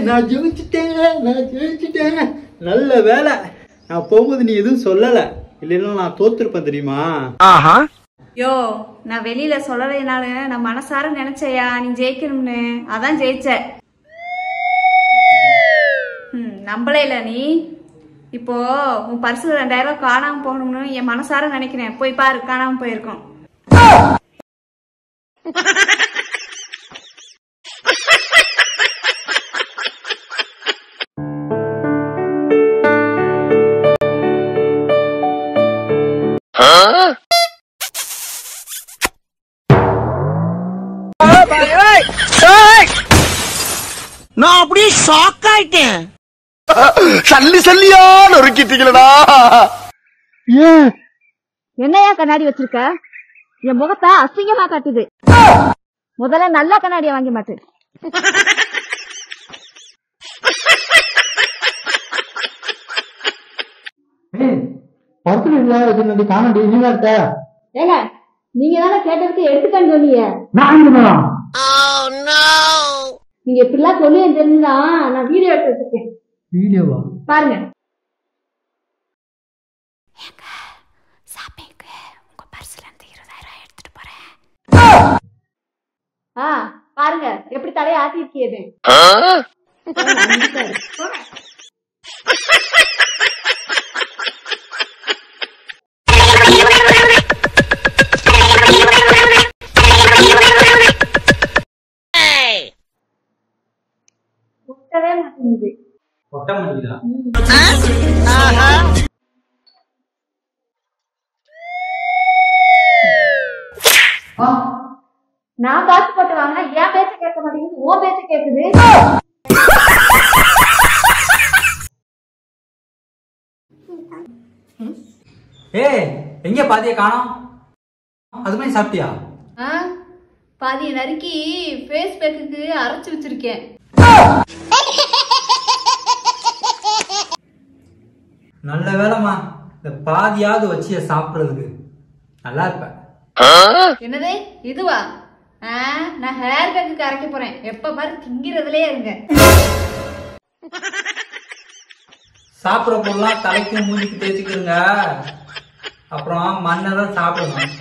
நான் ஜெயிச்சிட்டேன். நல்ல வேலை நான் போகும்போது நீ எதுவும் சொல்லல, இல்லைன்னா நான் தோத்துருப்பேன் தெரியுமா? யோ, நான் வெளியில சொல்லலைனாலும் நான் மனசார நினைச்சையா நீ ஜெயிக்கணும்னு, அதான் ஜெயிச்ச. நம்பளே இல்ல நீ. இப்போ உன் பர்சுல 2000 காணாம போகணும்னு என் மனசார நினைக்கிறேன். போய் பாரு, காணாம போயிருக்கோம். நான் அப்படியே ஷாக் ஆயிட்டேன். சல்லியா நொறுக்கிட்டீங்களா? என்னையா கண்ணாடி வச்சிருக்க? என் முகத்தை அசிங்கமா காட்டுது. முதல்ல நல்ல கண்ணாடியை வாங்கி மாட்டு. காணடி நீங்க இருக்க. ஏங்க, நீங்க தானே கேட்டதுக்கு எடுத்துக்கன்னு சொன்னீங்க. நீங்க இப்படிலாம் சொல்லி தெரிஞ்சுதா நான் வீடியோ எடுத்து வச்சிருக்கேன். வீடியோவா? பாருங்க. பாருங்க எப்படி தலையை ஆட்டிருக்கியது. ஒட்டவே மாட்டேங்குது. ஒட்ட மாட்டேங்குதா? நான் காசு போட்டு வாங்கினா என் பேச்ச கேட்க மாட்டேங்குது, உன் பேச்ச கேக்குது. எங்க பாதிய காணோம்? அதுமே சாப்பிட்டியா? பாதியை நறுக்கி ஃபேஸ்புக்கு அரைச்சு வச்சிருக்கேன். நல்ல வேலைமா, இந்த பாதியாவது வச்சு சாப்பிடுறதுக்கு நல்லா இருப்ப. என்னது இதுவா? நான் ஹேர் பேக்கு அரைக்க போறேன். எப்ப பாரு திங்கிறதுலயே இருங்க. சாப்பிடுற பொருள்லாம் தலைக்கு மூஞ்சிக்கு தேய்ச்சிக்கிறங்க, அப்புறம் மண்ணெல்லாம் சாப்பிடணும்.